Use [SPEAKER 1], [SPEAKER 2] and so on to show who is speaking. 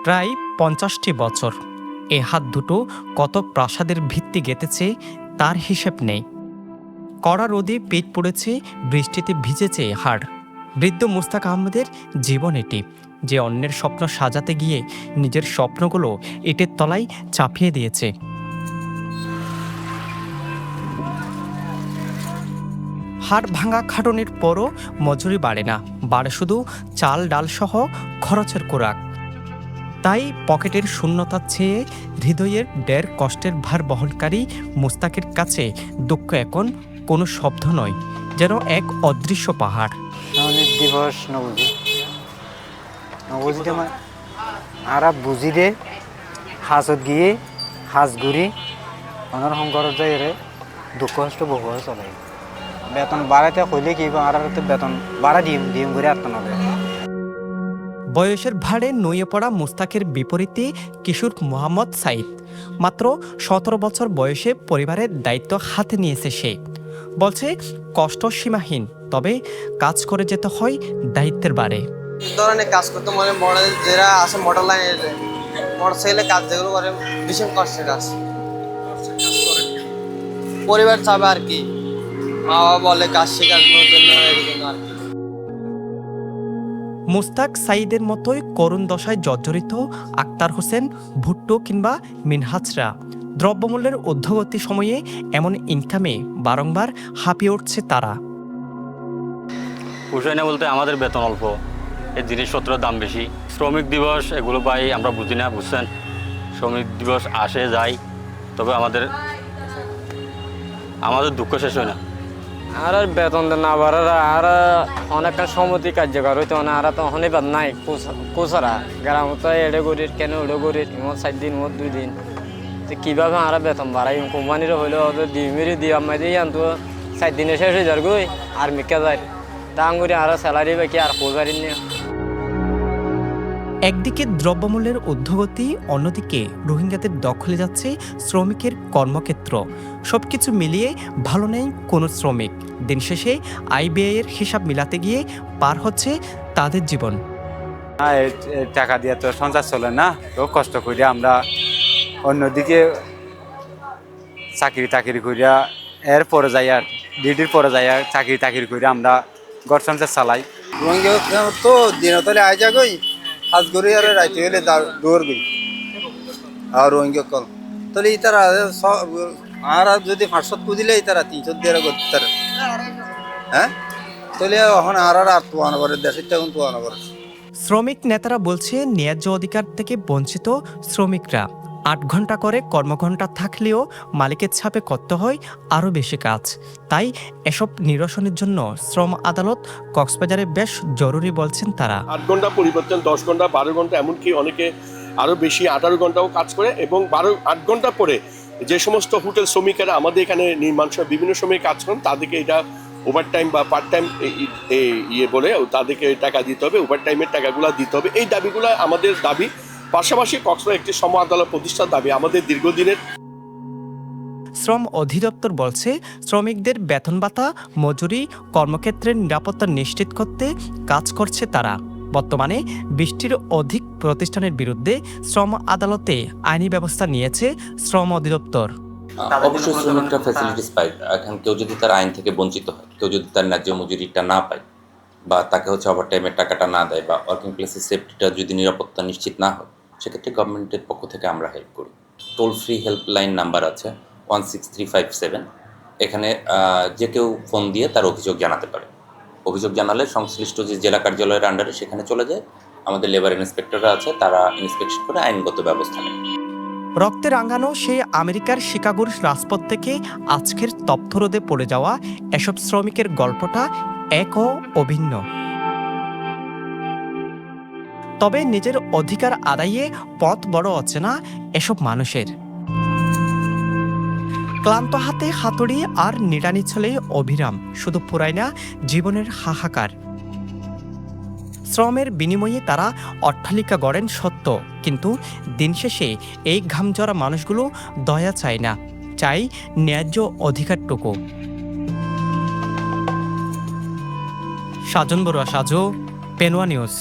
[SPEAKER 1] প্রায় ৫০টি বছর এ হাত দুটো কত প্রাসাদের ভিত্তি গেঁথেছে তার হিসেব নেই। কড়া রোদে পেট পড়েছে, বৃষ্টিতে ভিজেছে হাড়। বৃদ্ধ মুস্তাক আহমেদের জীবন এটি, যে অন্যের স্বপ্ন সাজাতে গিয়ে নিজের স্বপ্নগুলো ইটের তলায় চাপিয়ে দিয়েছে। হাড় ভাঙা খাটনের পরও মজুরি বাড়ে না, বাড়ে শুধু চাল ডাল সহ খরচের কোরাক। তাই পকেটের শূন্যতা ছেয়ে হৃদয়ের ডের কষ্টের ভার বহনকারী মুস্তাকের কাছে দুঃখ এখন কোনো শব্দ নয়, যেন এক অদৃশ্য পাহাড়।
[SPEAKER 2] শ্রমিক দিবস নবুঝিতে আরা বুঝি দে হাজত গিয়ে হাজ ঘুরি অনার সংকরত যাই রে দুঃখ কষ্ট বহু চলে বেতন বাড়াইতে হইলে কি আর বেতন বাড়া দিম করে আর নবে।
[SPEAKER 1] বয়সের ভাড়ে নুয়ে পড়া মুস্তাকের বিপরীতে কিশোর মোহাম্মদ সাইদ মাত্র ১৭ বছর বয়সে পরিবারের দায়িত্ব হাতে নিয়েছে সে। বলছে কষ্ট সীমাহীন, তবে কাজ করে যেতে হয় দায়িত্বের বারে।
[SPEAKER 3] ধরনের কাজ করতে মানে বড় যারা আছে মোটর লাইনে মোটরসাইকেলে কাজ যেগুলো করে ভীষণ কষ্টের কাজ। পরিবার চাবে আর কি, মা বাবা বলে কাজ শেখানোর জন্য এরকম আর কি।
[SPEAKER 1] মুস্তাক সাইদের মতোই করুণ দশায় জর্জরিত আক্তার হোসেন ভুট্টো কিংবা মিনহাজরা দ্রব্যমূল্যের ঊর্ধ্বগতি সময়ে এমন ইনকামে বারংবার হাঁপিয়ে উঠছে তারা।
[SPEAKER 4] পোষায় না বলতে আমাদের বেতন অল্প, এই জিনিসপত্রের দাম বেশি। শ্রমিক দিবস এগুলো পাই আমরা বুঝি না, বুঝছেন? শ্রমিক দিবস আসে যায়, তবে আমাদের দুঃখ শেষ হয় না।
[SPEAKER 5] আর বেতন না বাড়ারা আর অনেক সম্মতি কার্যকর হইতে মানে আর তো শনিবার নাই কোচারা গ্রাম তো এড়ে গরির কেন ওড়ে গরির ইমত 4 দিন ইমত 2 দিন কীভাবে আর বেতন বাড়াই কোম্পানিরও হইলেও দিয়ে মেরে দিয়ে আমায় দিয়ে আনতো 4 দিনে শেষ হয়ে যার গই আর মিকা যায় তা আঙুরি আর স্যালারি বাকি আর খোঁজারি নিয়ে।
[SPEAKER 1] একদিকে দ্রব্যমূল্যের ঊর্ধ্বগতি, অন্যদিকে রোহিঙ্গাদের দখলে যাচ্ছে শ্রমিকের কর্মক্ষেত্র। সবকিছু মিলিয়ে ভালো নেই কোনো শ্রমিক। দিন শেষে আয় ব্যয়ের হিসাব মিলাতে গিয়ে পার হচ্ছে তাদের জীবন।
[SPEAKER 2] টাকা দিয়ে তো সংসার চলে না, তো কষ্ট করে আমরা অন্যদিকে চাকরি করিয়া এর পরে যাই আর ডিউটির পরে যাই আর চাকরি করে আমরা ঘর সংসার চালাই।
[SPEAKER 3] রোহিঙ্গা তো দিনে তলে আয় যাগই হাজ ঘুরি আর রাইতে গেলে দৌড় গই আর রোহিঙ্গা কল তাহলে তারা আর যদি 500 কুদিলে তারা 300 দিয়ে করতে হ্যাঁ তাহলে এখন আর তোয়ানো করে দেশের তখন তোয়ানো করে।
[SPEAKER 1] শ্রমিক নেতারা বলছে ন্যায্য অধিকার থেকে বঞ্চিত শ্রমিকরা। 8 ঘন্টা করে কর্মঘণ্টা থাকলেও মালিকের ছাপে করতে হয় আরও বেশি কাজ। তাই এসব নিরসনের জন্য শ্রম আদালত কক্সবাজারে বেশ জরুরি বলছেন তারা।
[SPEAKER 6] 8 ঘন্টা পরিবর্তন 10 ঘন্টা 12 ঘন্টা, এমনকি অনেকে আরও বেশি 18 ঘন্টাও কাজ করে। এবং 8 ঘন্টা পরে যে সমস্ত হোটেল শ্রমিকেরা আমাদের এখানে নির্মাণ সহ বিভিন্ন সময় কাজ করেন তাদেরকে এটা ওভারটাইম বা পার্ট টাইম বলে তাদেরকে টাকা দিতে হবে, ওভারটাইমের টাকাগুলো দিতে হবে। এই দাবিগুলো আমাদের দাবি, পাশাপাশি কক্সবাজার একটি শ্রম আদালত প্রতিষ্ঠার দাবি আমাদের দীর্ঘদিনের।
[SPEAKER 1] শ্রম অধিদপ্তর বলছে শ্রমিকদের বেতন ভাতা, মজুরি, কর্মক্ষেত্রের নিরাপত্তা নিশ্চিত করতে কাজ করছে তারা। বর্তমানে 20টির অধিক প্রতিষ্ঠানের বিরুদ্ধে শ্রম আদালতে আইনি ব্যবস্থা নিয়েছে শ্রম অধিদপ্তর।
[SPEAKER 7] অবশ্যই শ্রমিকরা ফ্যাসিলিটিস পায়। এখন কেউ যদি তার আইন থেকে বঞ্চিত হয়, কেউ যদি তার ন্যায্য মজুরিটা না পায় বা তাকে ওভারটাইমের টাকাটা না দেয় বা ওয়ার্কিং প্লেসের সেফটিটা যদি নিরাপত্তা নিশ্চিত না হয়, সেক্ষেত্রে গভর্নমেন্টের পক্ষ থেকে আমরা হেল্প করি। টোল ফ্রি হেল্পলাইন নাম্বার আছে 16357। এখানে যে কেউ ফোন দিয়ে তার অভিযোগ জানাতে পারে। অভিযোগ জানালে সংশ্লিষ্ট যে জেলা কার্যালয়ের আন্ডারে সেখানে চলে যায়। আমাদের লেবার ইন্সপেক্টররা আছে, তারা ইন্সপেকশন করে আইনগত ব্যবস্থা নেয়।
[SPEAKER 1] রক্তে রাঙানো সেই আমেরিকার শিকাগোর রাজপথ থেকে আজকের তপ্ত রোদে পড়ে যাওয়া এসব শ্রমিকের গল্পটা এক ও অভিন্ন। তবে নিজের অধিকার আদায়ে পথ বড় অচেনা এসব মানুষের। ক্লান্ত হাতে হাতুড়ি আর নিড়ানি ছলে অবিরাম, শুধু পুরায় না জীবনের হাহাকার। শ্রমের বিনিময়ে তারা অট্টালিকা গড়েন সত্য, কিন্তু দিন শেষে এই ঘামঝরা মানুষগুলো দয়া চায় না, চাই ন্যায্য অধিকারটুকু। সাজন বড়ুয়া, সাজু, পেনুয়া নিউজ।